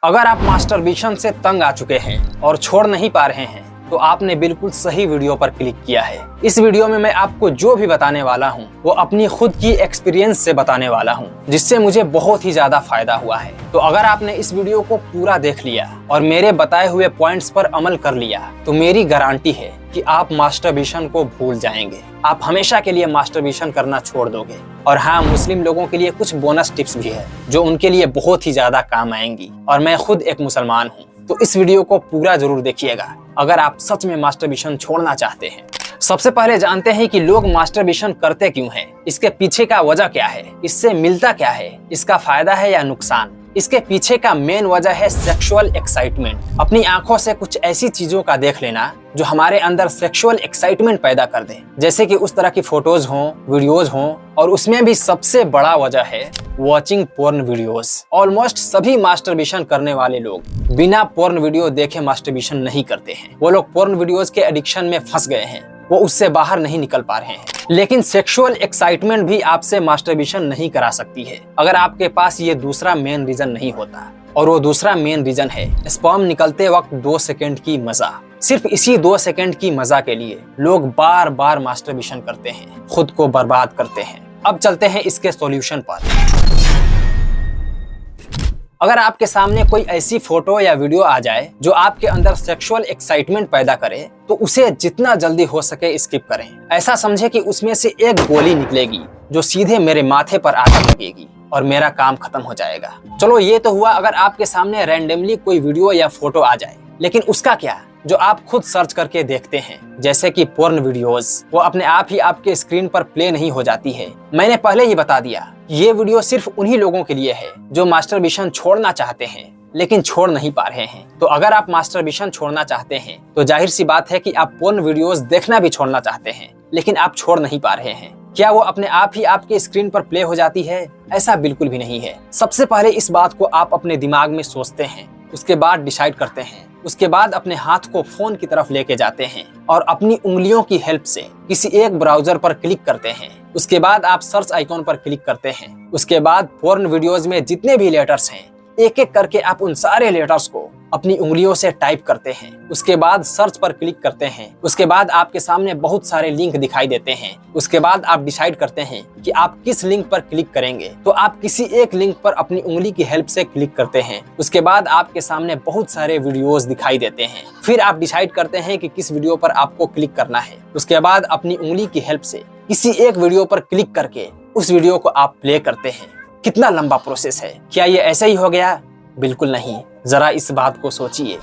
अगर आप मास्टरबेशन से तंग आ चुके हैं और छोड़ नहीं पा रहे हैं तो आपने बिल्कुल सही वीडियो पर क्लिक किया है। इस वीडियो में मैं आपको जो भी बताने वाला हूँ वो अपनी खुद की एक्सपीरियंस से बताने वाला हूँ, जिससे मुझे बहुत ही ज्यादा फायदा हुआ है। तो अगर आपने इस वीडियो को पूरा देख लिया और मेरे बताए हुए पॉइंट्स पर अमल कर लिया तो मेरी गारंटी है कि आप मास्टरबेशन को भूल जाएंगे। आप हमेशा के लिए मास्टरबेशन करना छोड़ दोगे। और हाँ, मुस्लिम लोगों के लिए कुछ बोनस टिप्स भी है जो उनके लिए बहुत ही ज्यादा काम आएंगी। और मैं खुद एक मुसलमान हूँ, तो इस वीडियो को पूरा जरूर देखिएगा अगर आप सच में मास्टरबेशन छोड़ना चाहते हैं। सबसे पहले जानते हैं कि लोग मास्टरबेशन करते क्यों हैं, इसके पीछे का वजह क्या है, इससे मिलता क्या है, इसका फायदा है या नुकसान। इसके पीछे का मेन वजह है सेक्सुअल एक्साइटमेंट। अपनी आंखों से कुछ ऐसी चीजों का देख लेना जो हमारे अंदर सेक्सुअल एक्साइटमेंट पैदा कर दे, जैसे कि उस तरह की फोटोज हों, वीडियोज हों। और उसमें भी सबसे बड़ा वजह है वॉचिंग पोर्न वीडियोज। ऑलमोस्ट सभी मास्टरबेशन करने वाले लोग बिना पोर्न वीडियो देखे मास्टरबेशन नहीं करते हैं। वो लोग पोर्न वीडियोज के एडिक्शन में फंस गए हैं, वो उससे बाहर नहीं निकल पा रहे हैं। लेकिन सेक्सुअल एक्साइटमेंट भी आपसे मास्टरबेशन नहीं करा सकती है अगर आपके पास ये दूसरा मेन रीजन नहीं होता। और वो दूसरा मेन रीजन है स्पर्म निकलते वक्त 2 सेकंड की मजा। सिर्फ इसी 2 सेकंड की मजा के लिए लोग बार बार मास्टरबेशन करते हैं, खुद को बर्बाद करते हैं। अब चलते हैं इसके सॉल्यूशन पर। अगर आपके सामने कोई ऐसी फोटो या वीडियो आ जाए जो आपके अंदर सेक्सुअल एक्साइटमेंट पैदा करे तो उसे जितना जल्दी हो सके स्किप करें। ऐसा समझे कि उसमें से एक गोली निकलेगी जो सीधे मेरे माथे पर आकर लगेगी और मेरा काम खत्म हो जाएगा। चलो ये तो हुआ अगर आपके सामने रैंडमली कोई वीडियो या फोटो आ जाए, लेकिन उसका क्या जो आप खुद सर्च करके देखते हैं, जैसे कि पोर्न वीडियोस। वो अपने आप ही आपके स्क्रीन पर प्ले नहीं हो जाती है। मैंने पहले ही बता दिया ये वीडियो सिर्फ उन्हीं लोगों के लिए है जो मास्टरबेशन छोड़ना चाहते हैं लेकिन छोड़ नहीं पा रहे हैं। तो अगर आप मास्टरबेशन छोड़ना चाहते हैं तो जाहिर सी बात है कि आप पोर्न वीडियोस देखना भी छोड़ना चाहते हैं, लेकिन आप छोड़ नहीं पा रहे हैं। क्या वो अपने आप ही आपके स्क्रीन पर प्ले हो जाती है? ऐसा बिल्कुल भी नहीं है। सबसे पहले इस बात को आप अपने दिमाग में सोचते हैं, उसके बाद डिसाइड करते हैं, उसके बाद अपने हाथ को फोन की तरफ लेके जाते हैं और अपनी उंगलियों की हेल्प से किसी एक ब्राउजर पर क्लिक करते हैं। उसके बाद आप सर्च आइकॉन पर क्लिक करते हैं। उसके बाद पोर्न वीडियोज में जितने भी लेटर्स हैं एक एक करके आप उन सारे लेटर्स को अपनी उंगलियों से टाइप करते हैं। उसके बाद सर्च पर क्लिक करते हैं। उसके बाद आपके सामने बहुत सारे लिंक दिखाई देते हैं। उसके बाद आप डिसाइड करते हैं कि आप किस लिंक पर क्लिक करेंगे, तो आप किसी एक लिंक पर अपनी उंगली की हेल्प से क्लिक करते हैं। उसके बाद आपके सामने बहुत सारे वीडियोस दिखाई देते हैं। फिर आप डिसाइड करते हैं कि किस वीडियो पर आपको क्लिक करना है। उसके बाद अपनी उंगली की हेल्प से किसी एक वीडियो पर क्लिक करके उस वीडियो को आप प्ले करते हैं। कितना लंबा प्रोसेस है। क्या ये ऐसे ही हो गया? बिल्कुल नहीं। जरा इस बात को सोचिए।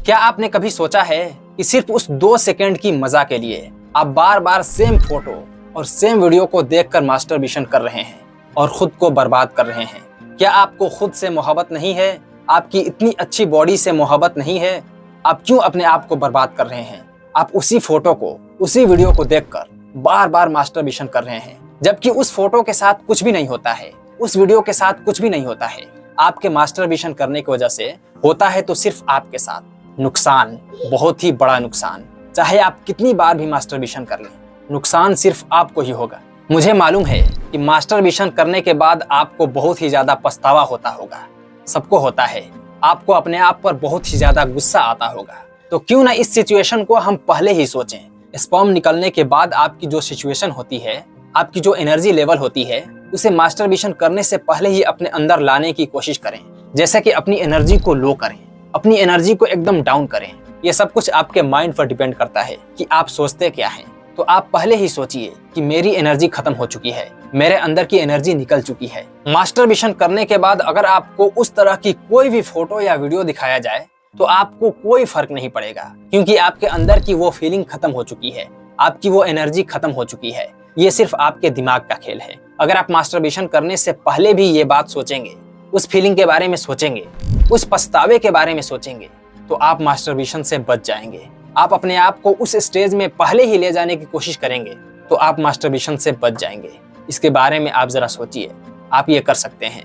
क्या आपने कभी सोचा है कि सिर्फ उस 2 सेकंड की मजा के लिए आप बार बार सेम फोटो और सेम वीडियो को देखकर मास्टरबेशन कर रहे हैं और खुद को बर्बाद कर रहे हैं? क्या आपको खुद से मोहब्बत नहीं है? आपकी इतनी अच्छी बॉडी से मोहब्बत नहीं है? आप क्यों अपने आप को बर्बाद कर रहे हैं? आप उसी फोटो को, उसी वीडियो को देखकर बार बार मास्टरबेशन कर रहे हैं, जबकि उस फोटो के साथ कुछ भी नहीं होता है, उस वीडियो के साथ कुछ भी नहीं होता है। आपके मास्टरबेशन करने की वजह से होता है तो सिर्फ आपके साथ नुकसान, बहुत ही बड़ा नुकसान। चाहे आप कितनी बार भी मास्टरबेशन कर लें, नुकसान सिर्फ आपको ही होगा। मुझे मालूम है कि मास्टरबेशन करने के बाद आपको बहुत ही ज्यादा पछतावा होता होगा, सबको होता है। आपको अपने आप पर बहुत ही ज्यादा गुस्सा आता होगा। तो क्यों ना इस सिचुएशन को हम पहले ही सोचें। स्पर्म निकलने के बाद आपकी जो सिचुएशन होती है, आपकी जो एनर्जी लेवल होती है, उसे मास्टरबेशन करने से पहले ही अपने अंदर लाने की कोशिश करें। जैसे कि अपनी एनर्जी को लो करें, अपनी एनर्जी को एकदम डाउन करें। ये सब कुछ आपके माइंड पर डिपेंड करता है कि आप सोचते क्या हैं। तो आप पहले ही सोचिए कि मेरी एनर्जी खत्म हो चुकी है, मेरे अंदर की एनर्जी निकल चुकी है। मास्टरबेशन करने के बाद अगर आपको उस तरह की कोई भी फोटो या वीडियो दिखाया जाए तो आपको कोई फर्क नहीं पड़ेगा, क्योंकि आपके अंदर की वो फीलिंग खत्म हो चुकी है, आपकी वो एनर्जी खत्म हो चुकी है। ये सिर्फ आपके दिमाग का खेल है। अगर आप मास्टरबेशन करने से पहले भी ये बात सोचेंगे, उस फीलिंग के बारे में सोचेंगे, उस पछतावे के बारे में सोचेंगे, तो आप मास्टरबेशन से बच जाएंगे। आप अपने आप को उस स्टेज में पहले ही ले जाने की कोशिश करेंगे तो आप मास्टरबेशन से बच जाएंगे। इसके बारे में आप जरा सोचिए, आप ये कर सकते हैं।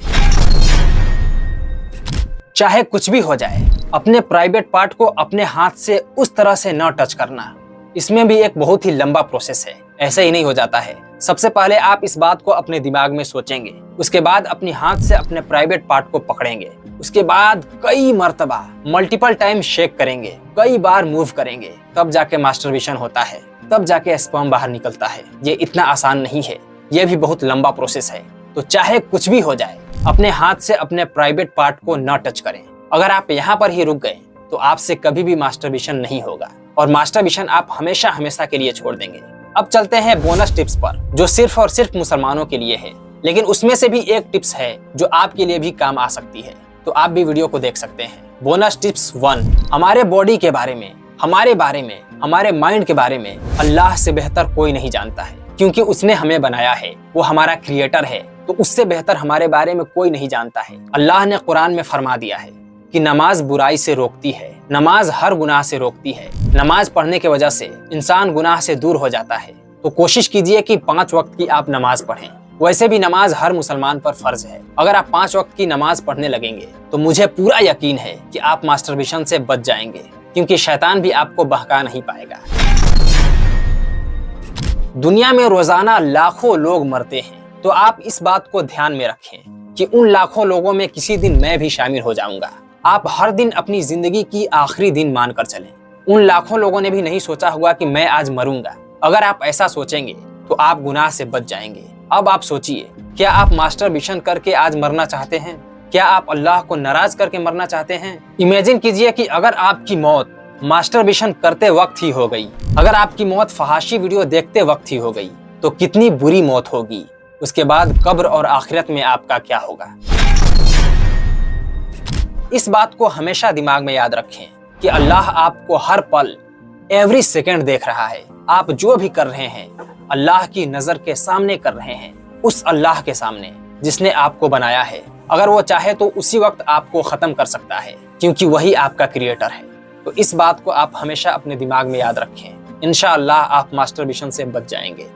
चाहे कुछ भी हो जाए, अपने प्राइवेट पार्ट को अपने हाथ से उस तरह से न टच करना। इसमें भी एक बहुत ही लंबा प्रोसेस है, ऐसे ही नहीं हो जाता है। सबसे पहले आप इस बात को अपने दिमाग में सोचेंगे, उसके बाद अपनी हाथ से अपने प्राइवेट पार्ट को पकड़ेंगे, उसके बाद कई मर्तबा मल्टीपल टाइम शेक करेंगे, कई बार मूव करेंगे, तब जाके मास्टरबेशन होता है, तब जाके स्पर्म बाहर निकलता है। ये इतना आसान नहीं है, ये भी बहुत लंबा प्रोसेस है। तो चाहे कुछ भी हो जाए, अपने हाथ से अपने प्राइवेट पार्ट को न टच करें। अगर आप यहाँ पर ही रुक गए तो आपसे कभी भी मास्टरबेशन नहीं होगा और मास्टरबेशन आप हमेशा हमेशा के लिए छोड़ देंगे। अब चलते हैं बोनस टिप्स पर, जो सिर्फ और सिर्फ मुसलमानों के लिए है, लेकिन उसमें से भी एक टिप्स है जो आपके लिए भी काम आ सकती है, तो आप भी वीडियो को देख सकते हैं। बोनस टिप्स 1, हमारे बॉडी के बारे में, हमारे माइंड के बारे में अल्लाह से बेहतर कोई नहीं जानता है, क्योंकि उसने हमें बनाया है, वो हमारा क्रिएटर है, तो उससे बेहतर हमारे बारे में कोई नहीं जानता है। अल्लाह ने कुरान में फरमा दिया है कि नमाज बुराई से रोकती है, नमाज हर गुनाह से रोकती है। नमाज पढ़ने की वजह से इंसान गुनाह से दूर हो जाता है। तो कोशिश कीजिए कि 5 वक्त की आप नमाज पढ़ें। वैसे भी नमाज हर मुसलमान पर फर्ज है। अगर आप 5 वक्त की नमाज पढ़ने लगेंगे तो मुझे पूरा यकीन है कि आप मास्टरबेशन से बच जाएंगे, क्योंकि शैतान भी आपको बहका नहीं पाएगा। दुनिया में रोजाना लाखों लोग मरते हैं, तो आप इस बात को ध्यान में रखें कि उन लाखों लोगों में किसी दिन मैं भी शामिल हो जाऊंगा। आप हर दिन अपनी जिंदगी की आखिरी दिन मानकर चलें। उन लाखों लोगों ने भी नहीं सोचा होगा कि मैं आज मरूंगा। अगर आप ऐसा सोचेंगे तो आप गुनाह से बच जाएंगे। अब आप सोचिए, क्या आप मास्टरबेशन करके आज मरना चाहते हैं? क्या आप अल्लाह को नाराज करके मरना चाहते हैं? इमेजिन कीजिए कि अगर आपकी मौत मास्टरबेशन करते वक्त ही हो गई, अगर आपकी मौत फहाशी वीडियो देखते वक्त ही हो गई, तो कितनी बुरी मौत होगी। उसके बाद कब्र और आखिरत में आपका क्या होगा। इस बात को हमेशा दिमाग में याद रखें कि अल्लाह आपको हर पल, एवरी सेकंड देख रहा है। आप जो भी कर रहे हैं अल्लाह की नजर के सामने कर रहे हैं, उस अल्लाह के सामने जिसने आपको बनाया है। अगर वो चाहे तो उसी वक्त आपको खत्म कर सकता है, क्योंकि वही आपका क्रिएटर है। तो इस बात को आप हमेशा अपने दिमाग में याद रखें। इंशाअल्लाह आप मास्टरबेशन से बच जाएंगे।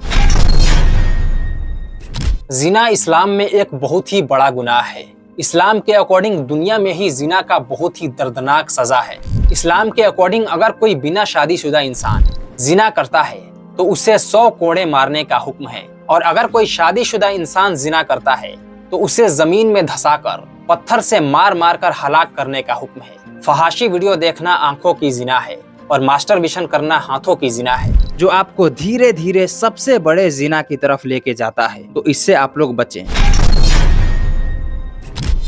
जिना इस्लाम में एक बहुत ही बड़ा गुनाह है। इस्लाम के अकॉर्डिंग दुनिया में ही जिना का बहुत ही दर्दनाक सजा है। इस्लाम के अकॉर्डिंग अगर कोई बिना शादीशुदा इंसान जिना करता है तो उसे 100 कोड़े मारने का हुक्म है, और अगर कोई शादीशुदा इंसान जिना करता है तो उसे जमीन में धंसाकर पत्थर से मार मार कर हलाक करने का हुक्म है। फहाशी वीडियो देखना आंखों की जिना है और मास्टरबेशन करना हाथों की जिना है, जो आपको धीरे धीरे सबसे बड़े जिना की तरफ लेके जाता है। तो इससे आप लोग बचें।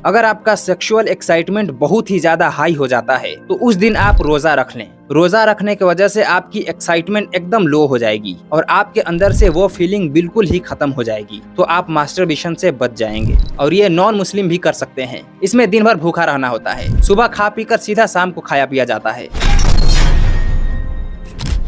अगर आपका सेक्सुअल एक्साइटमेंट बहुत ही ज्यादा हाई हो जाता है तो उस दिन आप रोजा रख लें। रोजा रखने की वजह से आपकी एक्साइटमेंट एकदम लो हो जाएगी और आपके अंदर से वो फीलिंग बिल्कुल ही खत्म हो जाएगी। तो आप मास्टरबेशन से बच जाएंगे। और ये नॉन मुस्लिम भी कर सकते हैं। इसमें दिन भर भूखा रहना होता है, सुबह खा पी कर सीधा शाम को खाया पिया जाता है।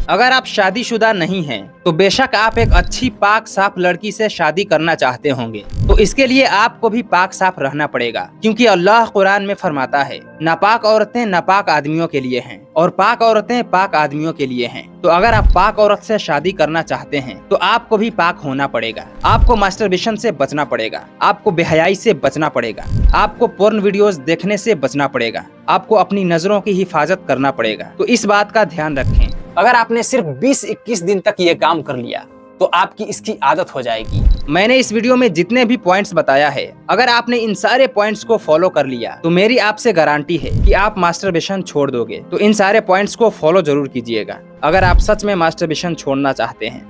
अगर आप शादीशुदा नहीं हैं तो बेशक आप एक अच्छी पाक साफ लड़की से शादी करना चाहते होंगे, तो इसके लिए आपको भी पाक साफ रहना पड़ेगा, क्योंकि अल्लाह कुरान में फरमाता है नापाक औरतें नापाक आदमियों के लिए हैं और पाक औरतें पाक आदमियों के लिए हैं। तो अगर आप पाक औरत से शादी करना चाहते हैं तो आपको भी पाक होना पड़ेगा। आपको मास्टरबेशन से बचना पड़ेगा, आपको बेहयाई से बचना पड़ेगा, आपको पोर्न वीडियोस देखने से बचना पड़ेगा, आपको अपनी नजरों की हिफाजत करना पड़ेगा। तो इस बात का ध्यान रखें। अगर आपने सिर्फ 20-21 दिन तक ये काम कर लिया तो आपकी इसकी आदत हो जाएगी। मैंने इस वीडियो में जितने भी पॉइंट्स बताया है, अगर आपने इन सारे पॉइंट्स को फॉलो कर लिया तो मेरी आपसे गारंटी है कि आप मास्टरबेशन छोड़ दोगे। तो इन सारे पॉइंट्स को फॉलो जरूर कीजिएगा अगर आप सच में मास्टरबेशन छोड़ना चाहते हैं।